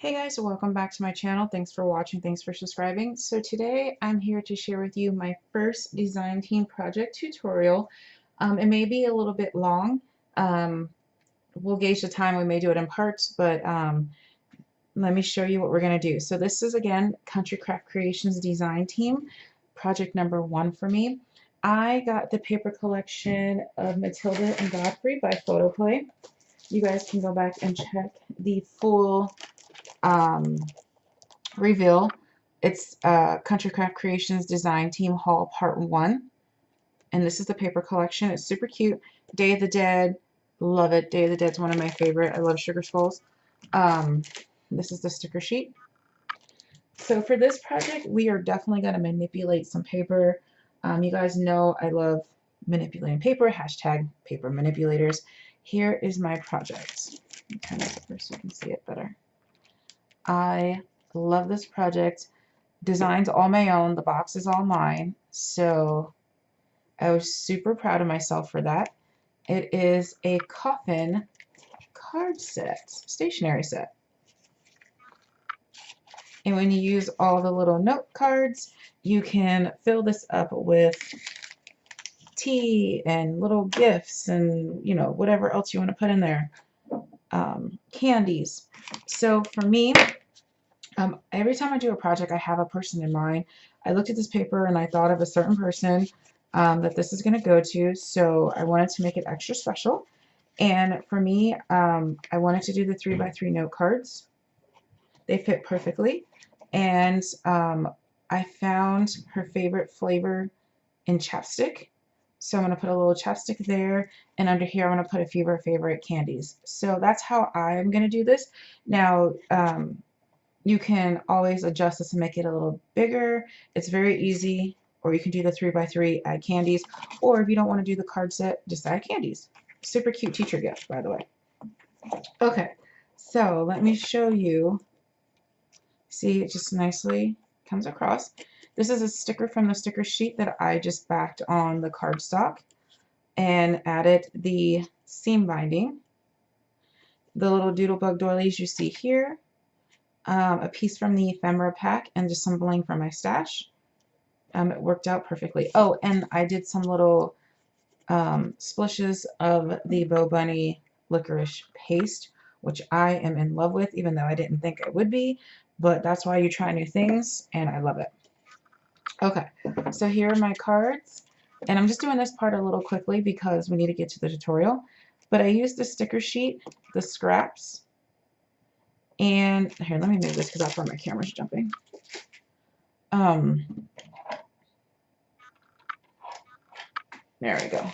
Hey guys, welcome back to my channel. Thanks for watching, thanks for subscribing. So today I'm here to share with you my first design team project tutorial. It may be a little bit long. Um, we'll gauge the time, we may do it in parts, but let me show you what we're going to do. So this is again Country Craft Creations design team, project number 1 for me. I got the paper collection of Matilda and Godfrey by Photoplay. You guys can go back and check the full reveal. It's Country Craft Creations Design Team Haul Part 1. And this is the paper collection. It's super cute. Day of the Dead. Love it. Day of the Dead's one of my favorite. I love sugar skulls. This is the sticker sheet. So for this project, we are definitely going to manipulate some paper. You guys know I love manipulating paper. Hashtag paper manipulators. Here is my project. Let me turn it over so you can see it better. I love this project. Designs all my own. The box is all mine. So I was super proud of myself for that. It is a Coffin card set, stationery set. And when you use all the little note cards, you can fill this up with tea and little gifts and, you know, whatever else you want to put in there. Candies. So for me, every time I do a project, I have a person in mind. I looked at this paper and I thought of a certain person that this is going to go to, so I wanted to make it extra special. And for me, I wanted to do the 3x3 note cards. They fit perfectly. And I found her favorite flavor in chapstick. So I'm going to put a little chapstick there, and under here I'm going to put a few of her favorite candies. So that's how I'm going to do this. Now, you can always adjust this and make it a little bigger. It's very easy. Or you can do the 3x3, add candies. Or if you don't want to do the card set, just add candies. Super cute teacher gift, by the way. Okay, so let me show you. See, it just nicely comes across. This is a sticker from the sticker sheet that I just backed on the cardstock and added the seam binding. The little doodlebug doilies you see here. A piece from the ephemera pack, and just some bling from my stash. It worked out perfectly. Oh, and I did some little splishes of the Bow Bunny licorice paste, which I am in love with, even though I didn't think I would be, but that's why you try new things, and I love it. Okay, so here are my cards, and I'm just doing this part a little quickly because we need to get to the tutorial, but I used the sticker sheet, the scraps, and here, let me move this because that's where my camera's jumping. There we go.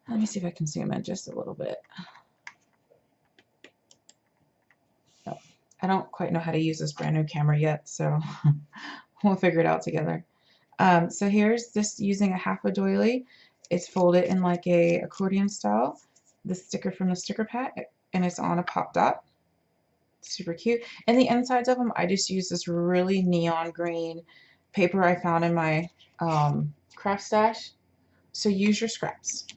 Let me see if I can zoom in just a little bit. Oh, I don't quite know how to use this brand new camera yet, so we'll figure it out together. So here's this using a half a doily. It's folded in like a accordion style. The sticker from the sticker pack, and it's on a pop dot. Super cute. And the insides of them, I just use this really neon green paper I found in my craft stash. So use your scraps.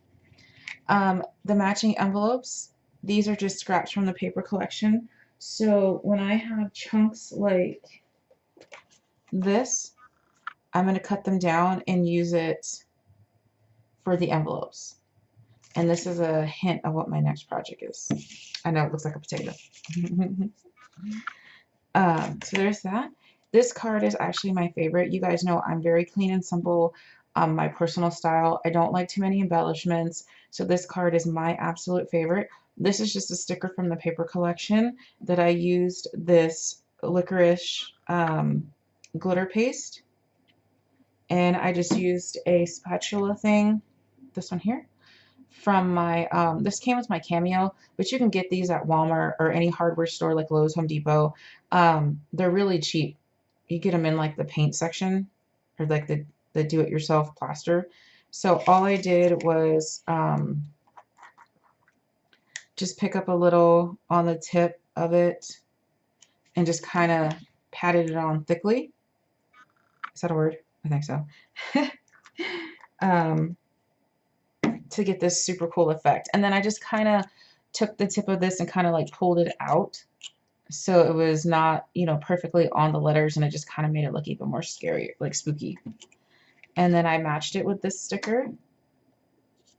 The matching envelopes, these are just scraps from the paper collection. So when I have chunks like this, I'm going to cut them down and use it for the envelopes. And this is a hint of what my next project is. I know it looks like a potato. So there's that. This card is actually my favorite. You guys know I'm very clean and simple. My personal style. I don't like too many embellishments. So this card is my absolute favorite. This is just a sticker from the paper collection that I used this licorice glitter paste. And I just used a spatula thing, this one here, from my, this came with my Cameo, but you can get these at Walmart or any hardware store like Lowe's, Home Depot. They're really cheap. You get them in like the paint section or like the do-it-yourself plaster. So all I did was just pick up a little on the tip of it and just kind of patted it on thickly. Is that a word? I think so. To get this super cool effect. And then I just kind of took the tip of this and kind of like pulled it out so it was not, you know, perfectly on the letters, and it just kind of made it look even more scary, like spooky. And then I matched it with this sticker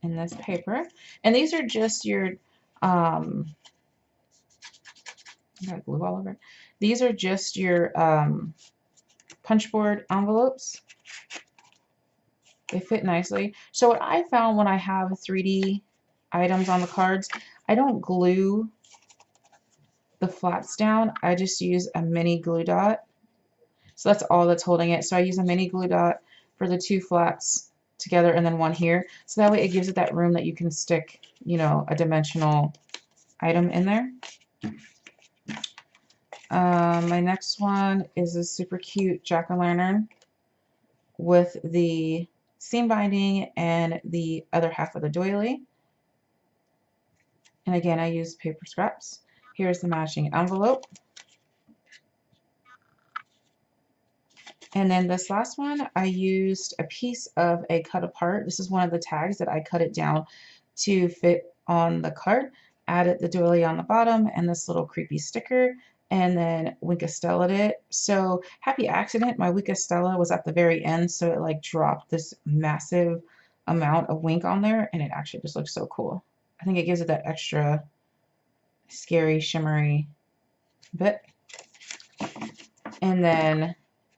and this paper. And these are just your, I got glue all over it. These are just your punch board envelopes. They fit nicely. So what I found when I have 3D items on the cards, I don't glue the flaps down. I just use a mini glue dot. So that's all that's holding it. So I use a mini glue dot for the 2 flaps together and then one here. So that way it gives it that room that you can stick, you know, a dimensional item in there. My next one is a super cute jack-o'-lantern with the seam binding and the other half of the doily. And again, I use paper scraps. Here's the matching envelope. And then this last one, I used a piece of a cut apart. This is one of the tags that I cut it down to fit on the card. Added the doily on the bottom and this little creepy sticker, and then Winkastella'd it. So happy accident, my Winkastella was at the very end, so it like dropped this massive amount of wink on there, and it actually just looks so cool. I think it gives it that extra scary, shimmery bit. And then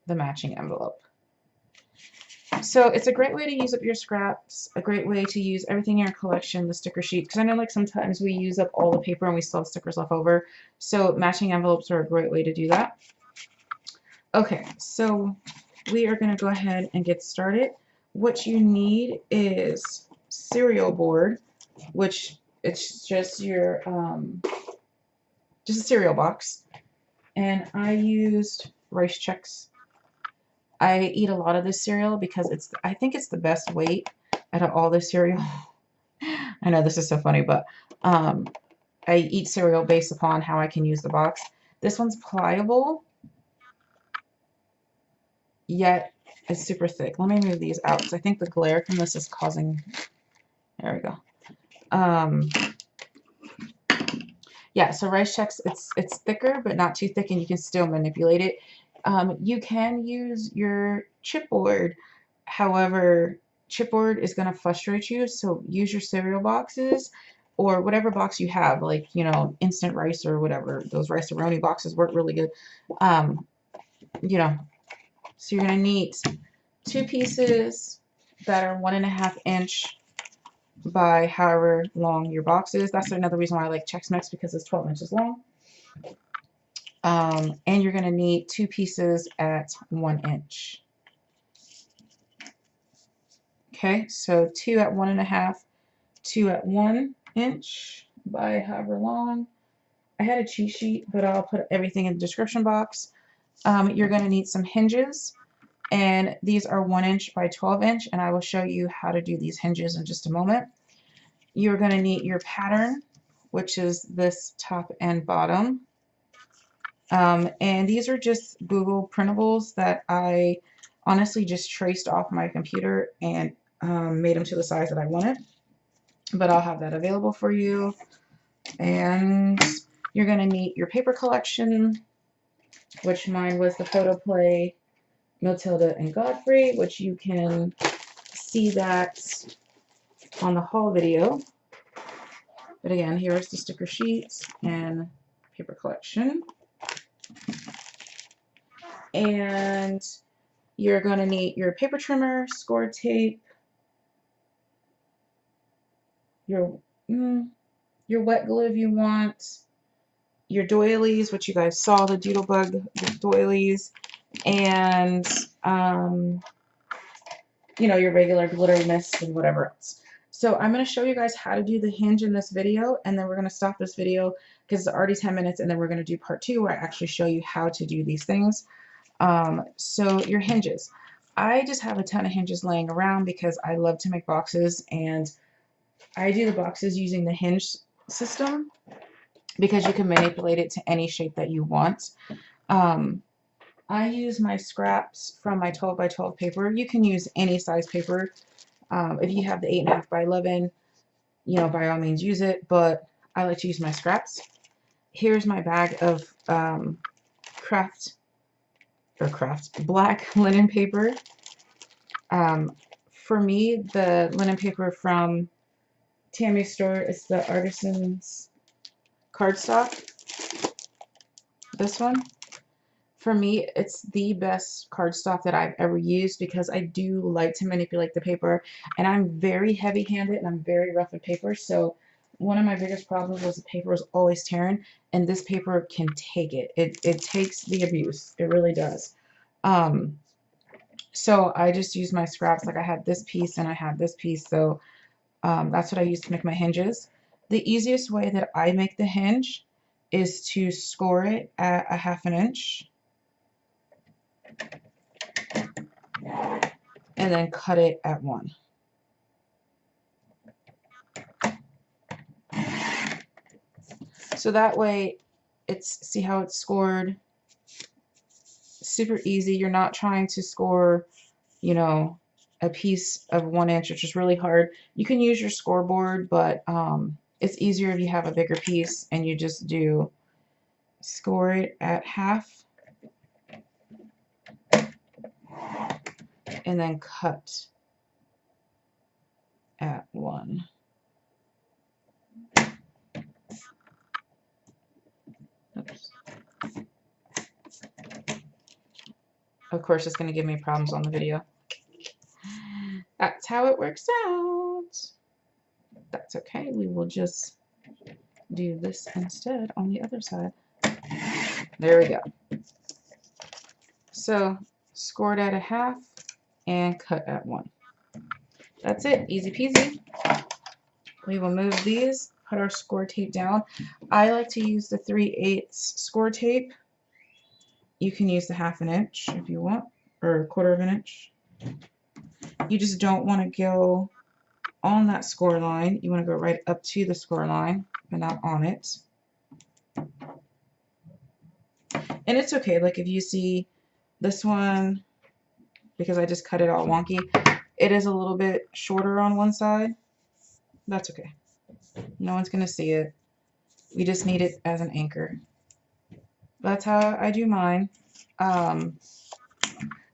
the matching envelope. So it's a great way to use up your scraps, a great way to use everything in your collection, the sticker sheet, because I know like sometimes we use up all the paper and we still have stickers left over. So matching envelopes are a great way to do that. Okay, so we are going to go ahead and get started. What you need is cereal board, which it's just your just a cereal box, and I used rice checks. I eat a lot of this cereal because I think it's the best weight out of all the cereal. I know this is so funny, but I eat cereal based upon how I can use the box. This one's pliable, yet it's super thick. Let me move these out because I think the glare from this is causing, there we go. Yeah, so rice checks, it's thicker, but not too thick, and you can still manipulate it. You can use your chipboard. However, chipboard is going to frustrate you, so use your cereal boxes or whatever box you have, like, you know, instant rice or whatever. Those Rice-A-Roni boxes work really good. You know, so you're going to need 2 pieces that are 1.5 inch by however long your box is. That's another reason why I like Chex Mix, because it's 12 inches long. And you're going to need 2 pieces at 1 inch. Okay, so 2 at 1.5, 2 at 1 inch by however long. I had a cheat sheet, but I'll put everything in the description box. You're going to need some hinges, and these are 1 inch by 12 inch, and I will show you how to do these hinges in just a moment. You're going to need your pattern, which is this top and bottom. And these are just Google printables that I honestly just traced off my computer and made them to the size that I wanted. But I'll have that available for you. And you're going to need your paper collection, which mine was the Photoplay, Matilda, and Godfrey, which you can see that on the haul video. But again, here's the sticker sheets and paper collection. And you're going to need your paper trimmer, Scor-Tape, your wet glue if you want, your doilies, which you guys saw, the Doodlebug doilies, and you know, your regular glitter mist and whatever else. So I'm going to show you guys how to do the hinge in this video, and then we're going to stop this video because it's already 10 minutes, and then we're going to do part 2 where I actually show you how to do these things. So your hinges. I just have a ton of hinges laying around because I love to make boxes, and I do the boxes using the hinge system because you can manipulate it to any shape that you want. I use my scraps from my 12 by 12 paper. You can use any size paper. If you have the 8.5 by 11, you know, by all means use it, but I like to use my scraps. here's my bag of black linen paper. For me, the linen paper from Tammy's store is the Artisan's Cardstock. This one. For me, it's the best cardstock that I've ever used because I do like to manipulate the paper, and I'm very heavy-handed and I'm very rough in paper. So one of my biggest problems was the paper was always tearing, and this paper can take it. It takes the abuse. It really does. So I just use my scraps. Like I had this piece and I had this piece, so that's what I use to make my hinges. The easiest way that I make the hinge is to score it at 1/2 inch. And then cut it at 1. So that way it's, see how it's scored? Super easy. You're not trying to score, you know, a piece of 1 inch, which is really hard. You can use your scoreboard, but it's easier if you have a bigger piece and you just do score it at 1/2 and then cut at 1. Oops. Of course, it's going to give me problems on the video. That's how it works out. That's okay. We will just do this instead on the other side. There we go. So scored at 1/2 and cut at 1. That's it. Easy peasy. We will move these, put our Scor-Tape down. I like to use the 3/8 Scor-Tape. You can use the 1/2 inch if you want, or 1/4 inch. You just don't want to go on that score line. You want to go right up to the score line, but not on it. And it's okay, like if you see this one, because I just cut it all wonky, it is a little bit shorter on one side. That's okay. No one's going to see it. We just need it as an anchor. That's how I do mine.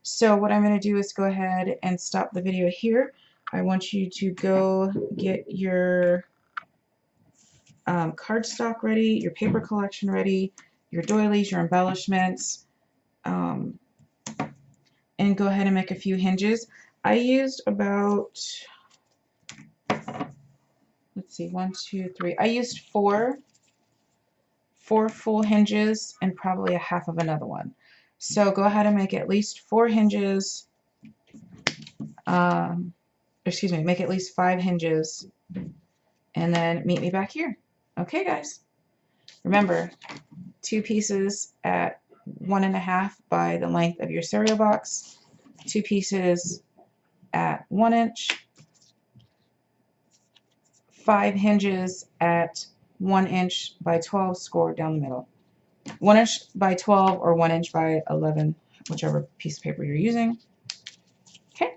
So what I'm going to do is go ahead and stop the video here. I want you to go get your cardstock ready, your paper collection ready, your doilies, your embellishments, and go ahead and make a few hinges. I used about, let's see, 1, 2, 3. I used four full hinges and probably 1/2 of another one. So go ahead and make at least 4 hinges. Excuse me, make at least 5 hinges, and then meet me back here. Okay, guys. Remember, 2 pieces at 1.5 by the length of your cereal box, 2 pieces at 1 inch, 5 hinges at 1 inch by 12 scored down the middle. 1 inch by 12 or 1 inch by 11, whichever piece of paper you're using. Okay,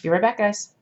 be right back, guys.